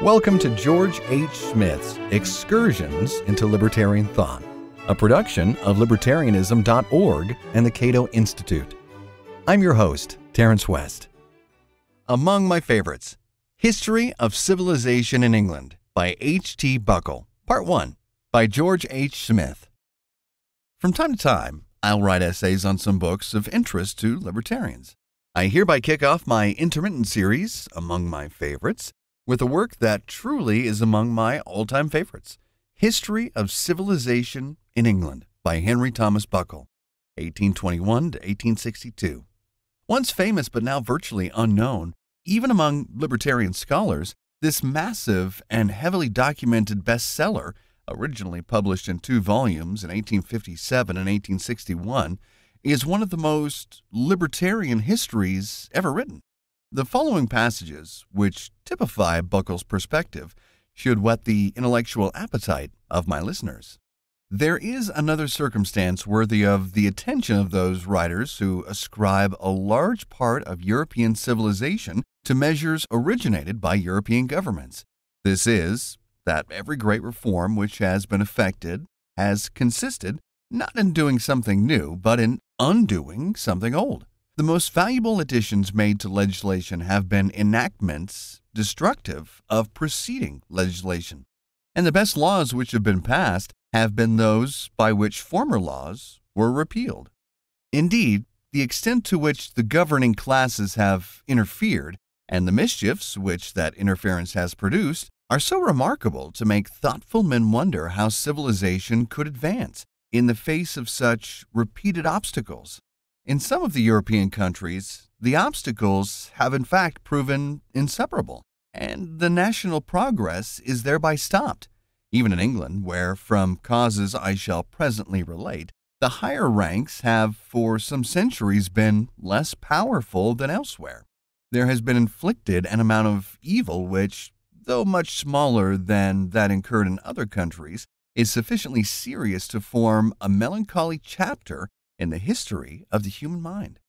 Welcome to George H. Smith's Excursions into Libertarian Thought, a production of Libertarianism.org and the Cato Institute. I'm your host, Terence West. Among my favorites, History of Civilization in England by H.T. Buckle, Part 1, by George H. Smith. From time to time, I'll write essays on some books of interest to libertarians. I hereby kick off my intermittent series, Among My Favorites, with a work that truly is among my all-time favorites, History of Civilization in England by Henry Thomas Buckle, 1821 to 1862. Once famous but now virtually unknown, even among libertarian scholars, this massive and heavily documented bestseller, originally published in 2 volumes in 1857 and 1861, is one of the most libertarian histories ever written. The following passages, which typify Buckle's perspective, should whet the intellectual appetite of my listeners. There is another circumstance worthy of the attention of those writers who ascribe a large part of European civilization to measures originated by European governments. This is that every great reform which has been effected has consisted not in doing something new, but in undoing something old. The most valuable additions made to legislation have been enactments destructive of preceding legislation, and the best laws which have been passed have been those by which former laws were repealed. Indeed, the extent to which the governing classes have interfered and the mischiefs which that interference has produced are so remarkable to make thoughtful men wonder how civilization could advance in the face of such repeated obstacles. In some of the European countries, the obstacles have in fact proven inseparable, and the national progress is thereby stopped. Even in England, where, from causes I shall presently relate, the higher ranks have for some centuries been less powerful than elsewhere, there has been inflicted an amount of evil which, though much smaller than that incurred in other countries, is sufficiently serious to form a melancholy chapter in the history of the human mind.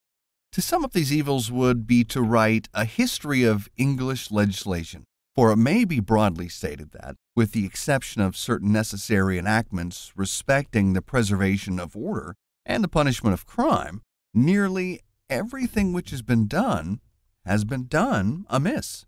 To sum up these evils would be to write a history of English legislation, for it may be broadly stated that, with the exception of certain necessary enactments respecting the preservation of order and the punishment of crime, nearly everything which has been done amiss.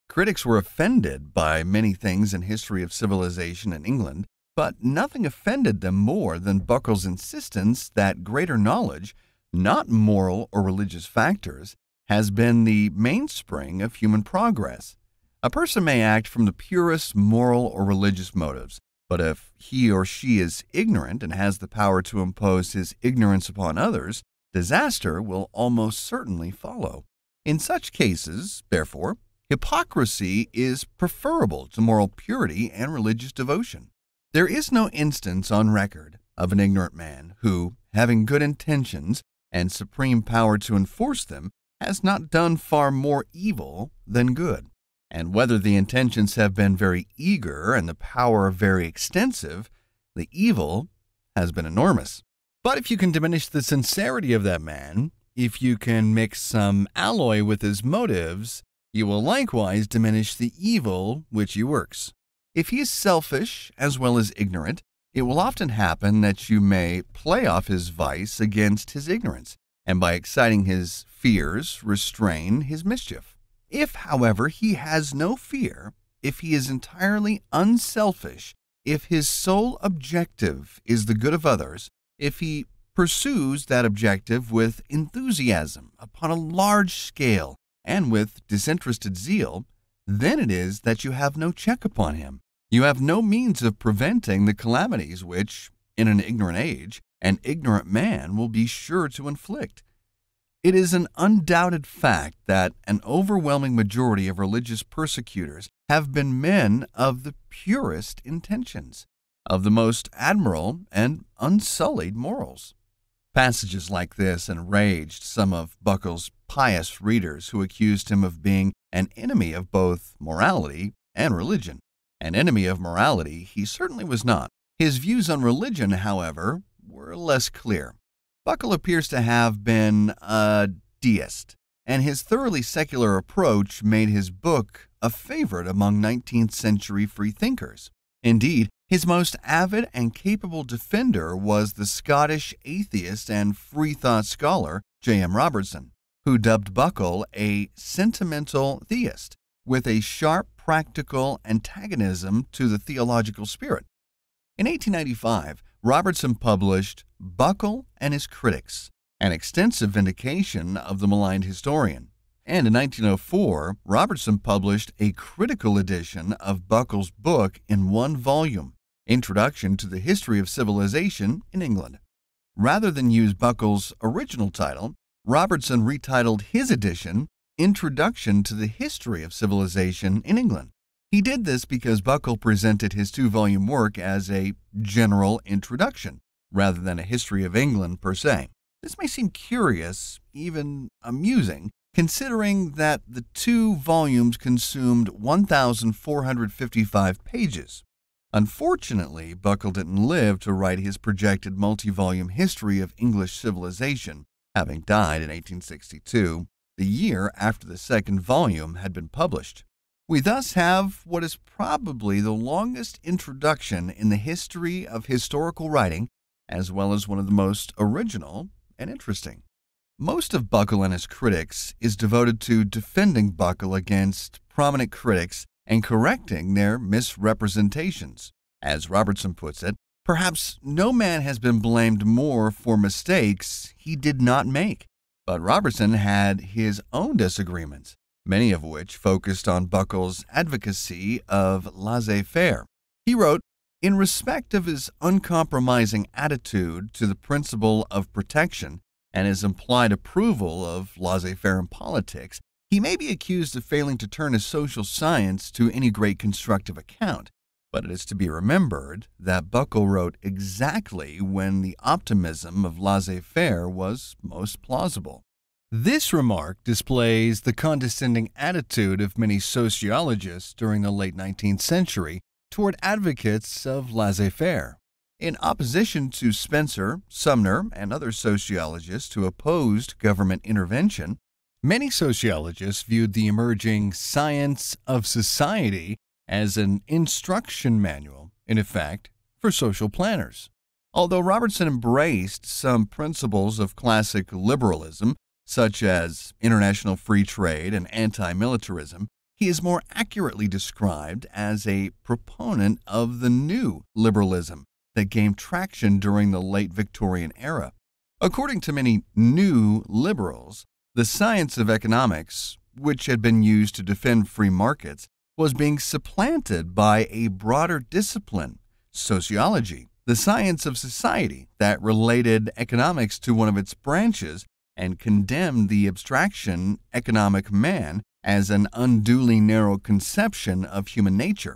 Critics were offended by many things in History of Civilization in England, but nothing offended them more than Buckle's insistence that greater knowledge, not moral or religious factors, has been the mainspring of human progress. A person may act from the purest moral or religious motives, but if he or she is ignorant and has the power to impose his ignorance upon others, disaster will almost certainly follow. In such cases, therefore, hypocrisy is preferable to moral purity and religious devotion. There is no instance on record of an ignorant man who, having good intentions and supreme power to enforce them, has not done far more evil than good. And whether the intentions have been very eager and the power very extensive, the evil has been enormous. But if you can diminish the sincerity of that man, if you can mix some alloy with his motives, you will likewise diminish the evil which he works. If he is selfish as well as ignorant, it will often happen that you may play off his vice against his ignorance, and by exciting his fears, restrain his mischief. If, however, he has no fear, if he is entirely unselfish, if his sole objective is the good of others, if he pursues that objective with enthusiasm upon a large scale and with disinterested zeal, then it is that you have no check upon him. You have no means of preventing the calamities which, in an ignorant age, an ignorant man will be sure to inflict. It is an undoubted fact that an overwhelming majority of religious persecutors have been men of the purest intentions, of the most admirable and unsullied morals. Passages like this enraged some of Buckle's pious readers who accused him of being an enemy of both morality and religion. An enemy of morality he certainly was not. His views on religion, however, were less clear. Buckle appears to have been a deist, and his thoroughly secular approach made his book a favorite among 19th century freethinkers. Indeed, his most avid and capable defender was the Scottish atheist and freethought scholar J.M. Robertson, who dubbed Buckle a sentimental theist with a sharp practical antagonism to the theological spirit. In 1895, Robertson published Buckle and His Critics, an extensive vindication of the maligned historian. And in 1904, Robertson published a critical edition of Buckle's book in one volume, Introduction to the History of Civilization in England. Rather than use Buckle's original title, Robertson retitled his edition Introduction to the History of Civilization in England. He did this because Buckle presented his two-volume work as a general introduction, rather than a history of England per se. This may seem curious, even amusing, considering that the two volumes consumed 1,455 pages. Unfortunately, Buckle didn't live to write his projected multi-volume history of English civilization, having died in 1862, the year after the second volume had been published. We thus have what is probably the longest introduction in the history of historical writing, as well as one of the most original and interesting. Most of Buckle and His Critics is devoted to defending Buckle against prominent critics and correcting their misrepresentations. As Robertson puts it, perhaps no man has been blamed more for mistakes he did not make. But Robertson had his own disagreements, many of which focused on Buckle's advocacy of laissez-faire. He wrote, "In respect of his uncompromising attitude to the principle of protection and his implied approval of laissez-faire in politics, he may be accused of failing to turn his social science to any great constructive account. But it is to be remembered that Buckle wrote exactly when the optimism of laissez-faire was most plausible." This remark displays the condescending attitude of many sociologists during the late 19th century toward advocates of laissez-faire. In opposition to Spencer, Sumner, and other sociologists who opposed government intervention, many sociologists viewed the emerging science of society as an instruction manual, in effect, for social planners. Although Robertson embraced some principles of classic liberalism, such as international free trade and anti-militarism, he is more accurately described as a proponent of the new liberalism that gained traction during the late Victorian era. According to many new liberals, the science of economics, which had been used to defend free markets, was being supplanted by a broader discipline, sociology, the science of society that related economics to one of its branches and condemned the abstraction economic man as an unduly narrow conception of human nature.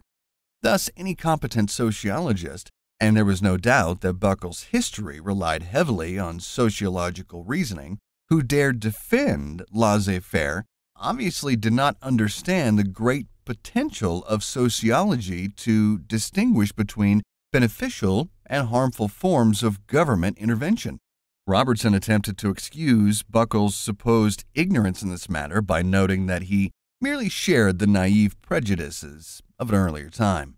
Thus, any competent sociologist, and there was no doubt that Buckle's history relied heavily on sociological reasoning, who dared defend laissez-faire, obviously did not understand the great potential of sociology to distinguish between beneficial and harmful forms of government intervention. Robertson attempted to excuse Buckle's supposed ignorance in this matter by noting that he merely shared the naive prejudices of an earlier time.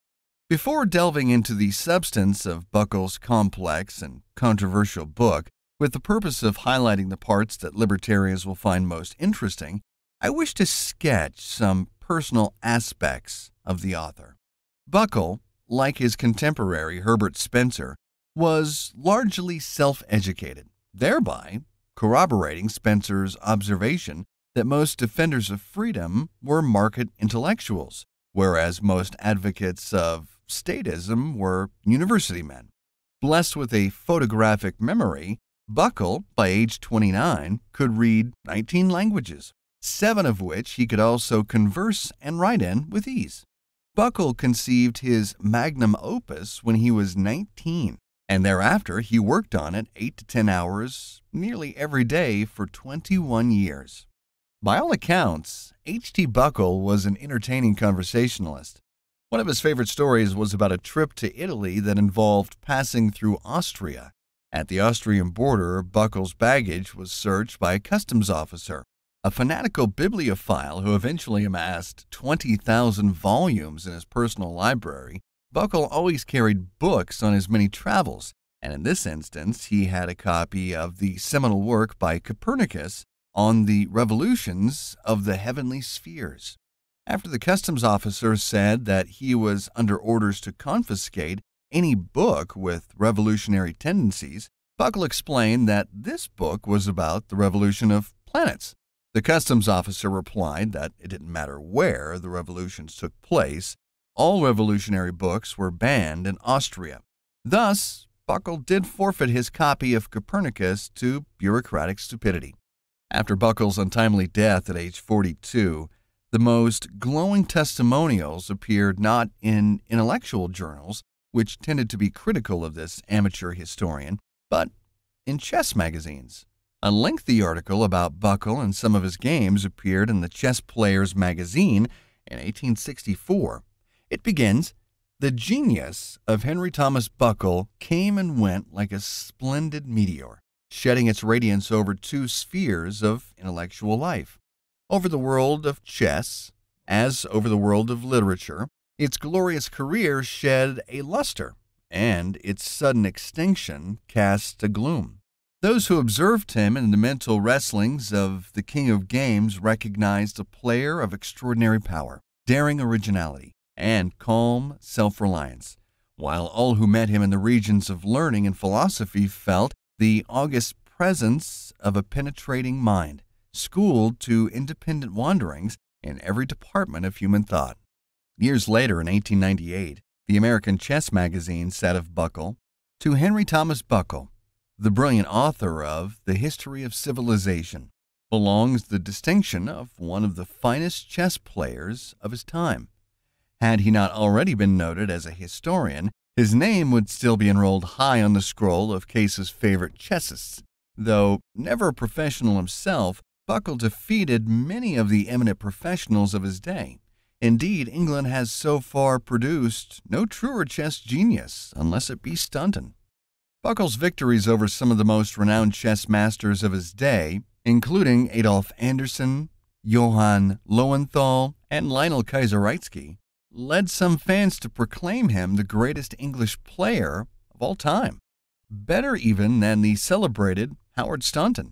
Before delving into the substance of Buckle's complex and controversial book, with the purpose of highlighting the parts that libertarians will find most interesting, I wish to sketch some personal aspects of the author. Buckle, like his contemporary Herbert Spencer, was largely self-educated, thereby corroborating Spencer's observation that most defenders of freedom were market intellectuals, whereas most advocates of statism were university men. Blessed with a photographic memory, Buckle, by age 29, could read 19 languages, 7 of which he could also converse and write in with ease. Buckle conceived his magnum opus when he was 19, and thereafter he worked on it 8 to 10 hours nearly every day for 21 years. By all accounts, H.T. Buckle was an entertaining conversationalist. One of his favorite stories was about a trip to Italy that involved passing through Austria. At the Austrian border, Buckle's baggage was searched by a customs officer, A fanatical bibliophile who eventually amassed 20,000 volumes in his personal library, Buckle always carried books on his many travels, and in this instance, he had a copy of the seminal work by Copernicus on the revolutions of the heavenly spheres. After the customs officer said that he was under orders to confiscate any book with revolutionary tendencies, Buckle explained that this book was about the revolution of planets. The customs officer replied that it didn't matter where the revolutions took place. All revolutionary books were banned in Austria. Thus, Buckle did forfeit his copy of Copernicus to bureaucratic stupidity. After Buckle's untimely death at age 42, the most glowing testimonials appeared not in intellectual journals, which tended to be critical of this amateur historian, but in chess magazines. A lengthy article about Buckle and some of his games appeared in the Chess Player's magazine in 1864. It begins, "The genius of Henry Thomas Buckle came and went like a splendid meteor, shedding its radiance over two spheres of intellectual life. Over the world of chess, as over the world of literature, its glorious career shed a luster, and its sudden extinction cast a gloom. Those who observed him in the mental wrestlings of the king of games recognized a player of extraordinary power, daring originality, and calm self-reliance, while all who met him in the regions of learning and philosophy felt the august presence of a penetrating mind, schooled to independent wanderings in every department of human thought." Years later, in 1898, the American Chess Magazine said of Buckle, "To Henry Thomas Buckle, the brilliant author of The History of Civilization, belongs the distinction of one of the finest chess players of his time. Had he not already been noted as a historian, his name would still be enrolled high on the scroll of Case's favorite chessists. Though never a professional himself, Buckle defeated many of the eminent professionals of his day. Indeed, England has so far produced no truer chess genius, unless it be Staunton." Buckle's victories over some of the most renowned chess masters of his day, including Adolf Anderssen, Johann Lowenthal, and Lionel Kaiserreitzky, led some fans to proclaim him the greatest English player of all time, better even than the celebrated Howard Staunton.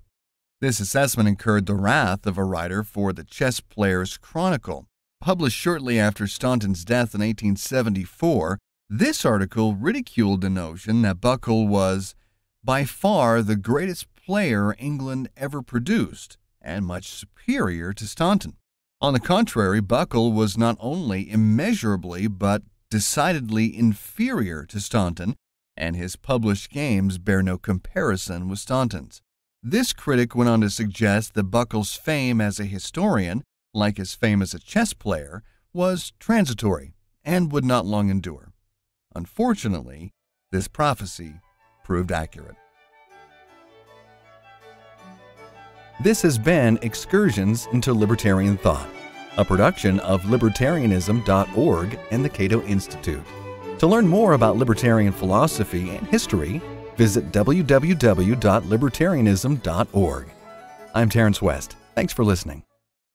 This assessment incurred the wrath of a writer for the Chess Player's Chronicle. Published shortly after Staunton's death in 1874, this article ridiculed the notion that Buckle was by far the greatest player England ever produced and much superior to Staunton. On the contrary, Buckle was not only immeasurably but decidedly inferior to Staunton, and his published games bear no comparison with Staunton's. This critic went on to suggest that Buckle's fame as a historian, like his fame as a chess player, was transitory and would not long endure. Unfortunately, this prophecy proved accurate. This has been Excursions into Libertarian Thought, a production of libertarianism.org and the Cato Institute. To learn more about libertarian philosophy and history, visit www.libertarianism.org. I'm Terence West. Thanks for listening.